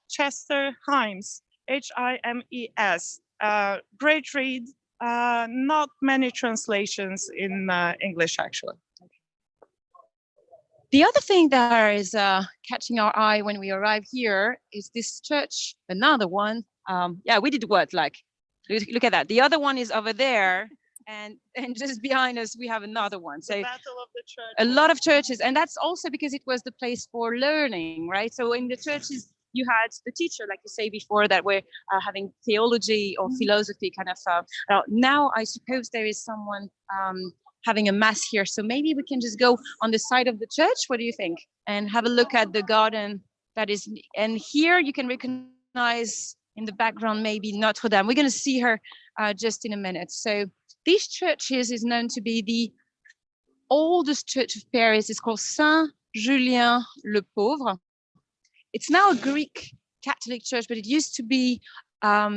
Chester Himes, Himes. Great read. Not many translations in English, actually. The other thing that is catching our eye when we arrive here is this church, another one. Yeah, we did what? Like, look at that. The other one is over there. And just behind us, we have another one. So the Battle of the Churches. A lot of churches. And that's also because it was the place for learning, right? So in the churches, you had the teacher, like you say before, that were having theology or philosophy kind of. Now, I suppose there is someone having a mass here. So maybe we can just go on the side of the church. What do you think? And have a look at the garden that is. And here you can recognize in the background, maybe Notre-Dame. We're going to see her just in a minute. So these churches is known to be the oldest church of Paris. It's called Saint-Julien-le-Pauvre. It's now a Greek Catholic church, but it used to be a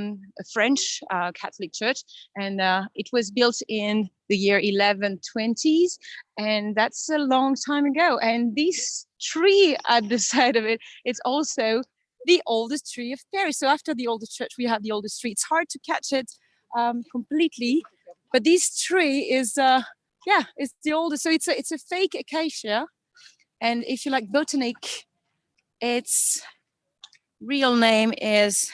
French Catholic church. And it was built in the year 1120s. And that's a long time ago. And this tree at the side of it, it's also the oldest tree of Paris. So after the oldest church, we have the oldest tree. It's hard to catch it completely. But this tree is, it's the oldest. So it's a fake acacia. And if you like botanic, its real name is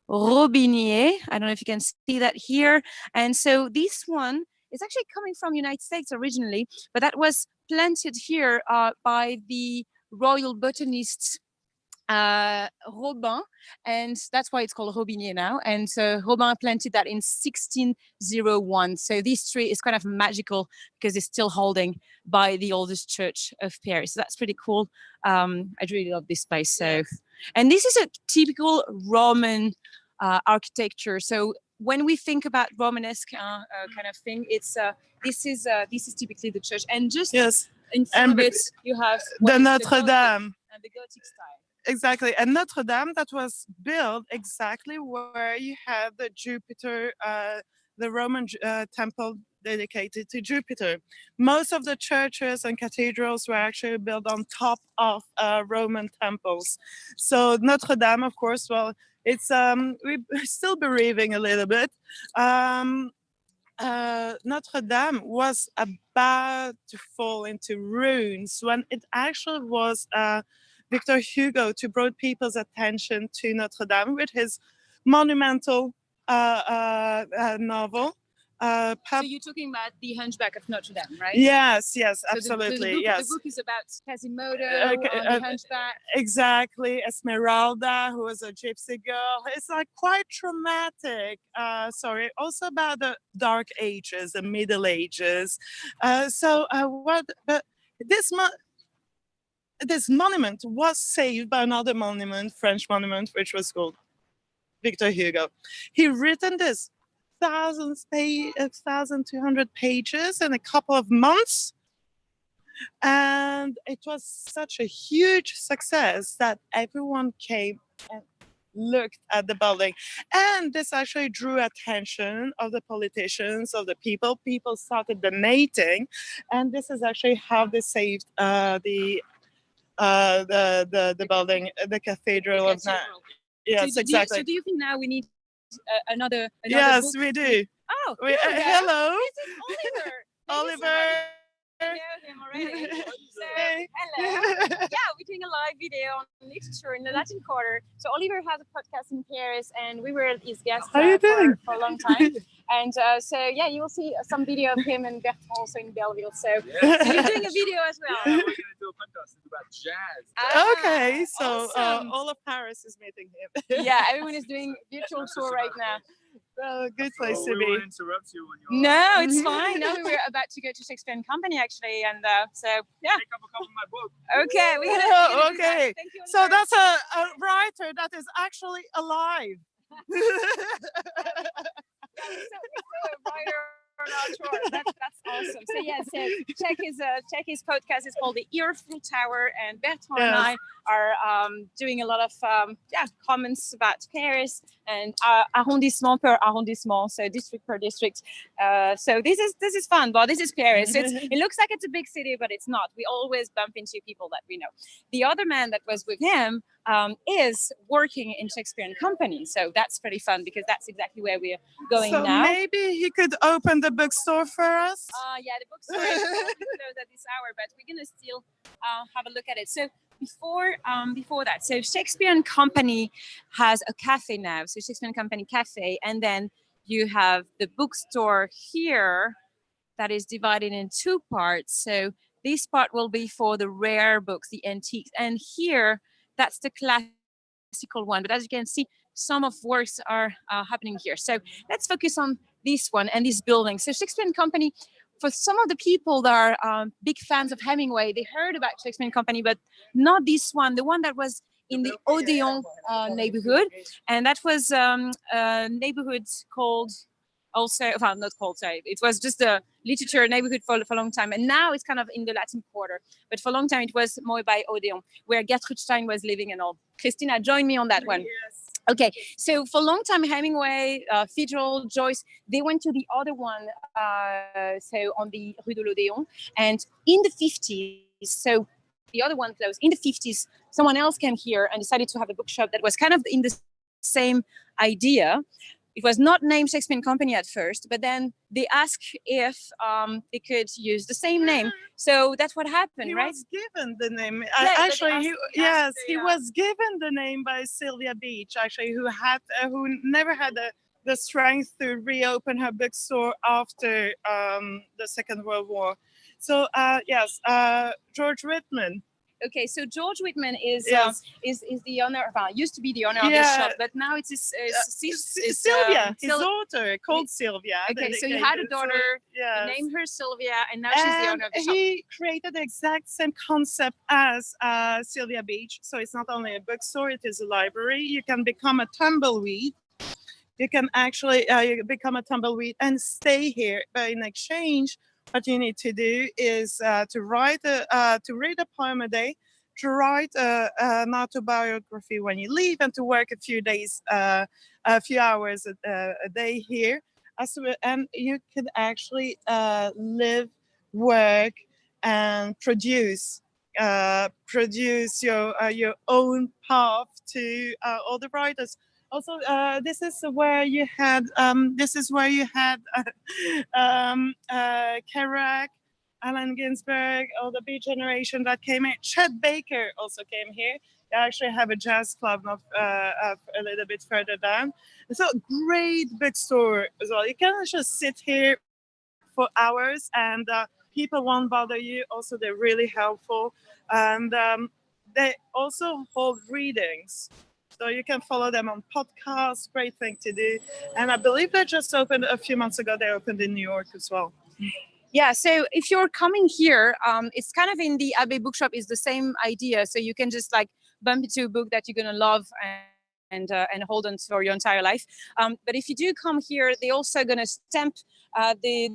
Robinier. I don't know if you can see that here. And so this one is actually coming from the United States originally, but that was planted here by the royal botanist Robin, and that's why it's called Robinier now. And so Robin planted that in 1601. So this tree is kind of magical because it's still holding by the oldest church of Paris. So that's pretty cool. I really love this place. So, and this is a typical Roman architecture. So when we think about Romanesque kind of thing, it's this is typically the church. And just in front of it, you have the Notre-Dame. And the Gothic style. Exactly. And Notre-Dame, that was built exactly where you had the Jupiter, the Roman temple dedicated to Jupiter. Most of the churches and cathedrals were actually built on top of Roman temples. So Notre-Dame, of course, well, it's we're still bereaving a little bit. Notre-Dame was about to fall into ruins when it actually was Victor Hugo to brought people's attention to Notre-Dame with his monumental novel. So you're talking about The Hunchback of Notre Dame, right? Yes, So absolutely. the book is about Quasimodo, the Hunchback. Exactly, Esmeralda, who was a gypsy girl. It's like quite traumatic. Also about the Dark Ages, the Middle Ages. This monument was saved by another monument, French monument, which was called Victor Hugo. He written this 1,200 pages in a couple of months. And it was such a huge success that everyone came and looked at the building. And this actually drew attention of the politicians, of the people. People started donating. And this is actually how they saved the building, the cathedral of Nantes. Yes, exactly. So do you think now we need another Yes, book? we do. Oh, hello. This is Oliver. Oliver. You know him already. So, Hey. hello. Yeah, we're doing a live video on literature in the Latin Quarter. So Oliver has a podcast in Paris, and we were his guests How you doing? for a long time. And so yeah, you will see some video of him and Bertrand also in Belleville. So you're doing a video as well. We're going to do a podcast about jazz. Okay, so awesome. all of Paris is meeting him. Yeah, everyone is doing virtual tour right now. Well, good place to We be. won't interrupt you when you're No, it's fine. No, we were about to go to Shakespeare and Company actually, and so yeah. pick up a copy of my book. Okay, we're gonna do that. Okay, Thank you, so Oliver. that's a writer that is actually alive. So a writer on our tour. That's awesome. So yeah, so check his podcast. It's called The Earful Tower, and Bertrand and I are doing a lot of comments about Paris and arrondissement per arrondissement, so district per district. So this is fun. Well, this is Paris. It looks like it's a big city, but it's not. We always bump into people that we know. The other man that was with him is working in Shakespeare and Company, so that's pretty fun because that's exactly where we're going So now. maybe he could open the bookstore for us. Yeah, the bookstore is closed at this hour, but we're gonna still have a look at it. So before that, so Shakespeare and Company has a cafe now. So Shakespeare and Company cafe, and then you have the bookstore here that is divided in two parts. So this part will be for the rare books, the antiques, and here that's the classical one. But as you can see, some of works are happening here. So let's focus on this one and this building. So Shakespeare and Company, for some of the people that are big fans of Hemingway, they heard about Shakespeare and Company, but not this one, the one that was in the Odeon neighborhood. And that was a neighborhood called also, well, not called, sorry. It was just a literature neighborhood for a long time. And now it's kind of in the Latin Quarter. But for a long time, it was more by Odeon, where Gertrude Stein was living and all. Christina, join me on that one. Yes. Okay, so for a long time, Hemingway, Fitzgerald, Joyce, they went to the other one, so on the Rue de l'Odéon. And in the 50s, so the other one closed. In the 50s, someone else came here and decided to have a bookshop that was kind of in the same idea. It was not named Shakespeare and Company at first, but then they asked if they could use the same name. So that's what happened, He right? was given the name. Yeah, Actually, he yeah. was given the name by Sylvia Beach, actually, who never had the strength to reopen her bookstore after the Second World War. So George Whitman. Okay, so George Whitman is Yes. is the owner. Well, used to be the owner of the Yeah. shop, but now it's Sylvia, his daughter, called Sylvia. Okay, so he had a daughter. Yes. He named her Sylvia, and now she's the owner of the shop. He created the exact same concept as Sylvia Beach. So it's not only a bookstore, it is a library. You can become a tumbleweed. You can actually become a tumbleweed and stay here. But in exchange, what you need to do is to read a poem a day, to write an autobiography when you leave and to work a few hours a day here. And you could actually live, work, and produce your own path to all the writers. Also, this is where you had Kerouac, Allen Ginsberg, all the Beat Generation that came in. Chet Baker also came here. They actually have a jazz club not a little bit further down. So great bookstore as well. You can just sit here for hours and people won't bother you. Also, they're really helpful. And they also hold readings. So you can follow them on podcasts, great thing to do. And I believe they just opened a few months ago. They opened in New York as well. Yeah, so if you're coming here, it's kind of in the Abbé bookshop is the same idea. So you can just like bump into a book that you're gonna love and hold on for your entire life. But if you do come here, they're also gonna stamp the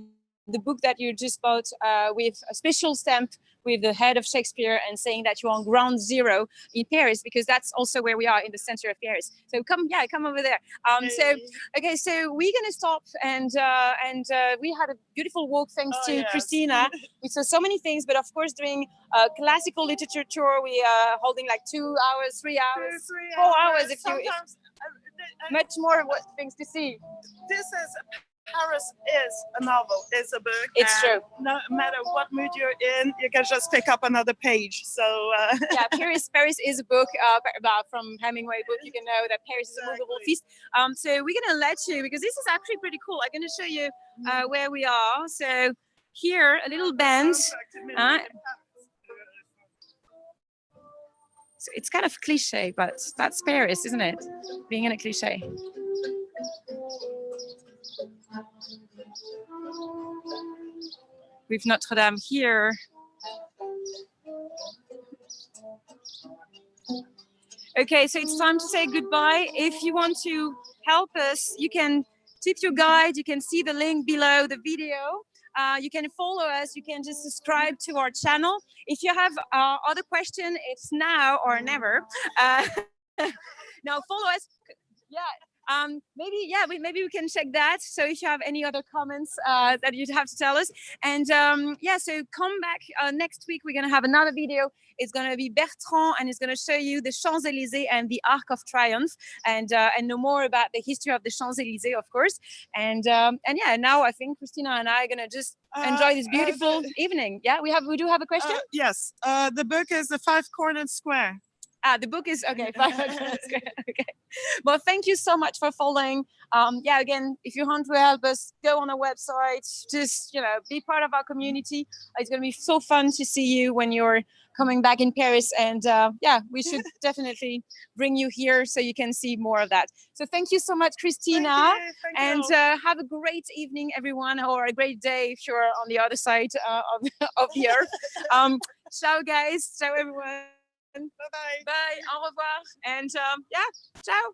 book that you just bought with a special stamp with the head of Shakespeare and saying that you're on ground zero in Paris, because that's also where we are in the center of Paris. So come over there. So we're gonna stop and we had a beautiful walk thanks to Christina. We saw so many things, but of course during classical literature tour, we are holding like 2 hours, 3 hours, 4 hours if much more things to see. This is Paris is a novel, is a book. It's true. No matter what mood you're in, you can just pick up another page. So yeah, Paris is a book from Hemingway book. You can know that Paris is a movable feast. So we're gonna let you, because this is actually pretty cool. I'm gonna show you where we are. So here, a little bend. So it's kind of cliche, but that's Paris, isn't it? Being in a cliche. With Notre-Dame here. Okay, so it's time to say goodbye. If you want to help us, you can tip your guide. You can see the link below the video. You can follow us. You can just subscribe to our channel. If you have other questions, it's now or never. Now follow us. Yeah. Maybe we can check that. So if you have any other comments that you'd have to tell us, and so come back next week. We're gonna have another video. It's gonna be Bertrand, and it's gonna show you the Champs-Élysées and the Arc of Triumph, and know more about the history of the Champs-Élysées, of course. And now I think Christina and I are gonna just enjoy this beautiful evening. Yeah, we do have a question. Yes, the book is The Five-Cornered Square. The book is okay. Okay. Well, thank you so much for following. Again, if you want to help us, go on our website. Just be part of our community. It's going to be so fun to see you when you're coming back in Paris. And we should definitely bring you here so you can see more of that. So thank you so much, Christina. Thank you. Have a great evening, everyone, or a great day if you're on the other side of the earth. Ciao, guys. Ciao, everyone. Bye-bye. Bye. Au revoir. And ciao.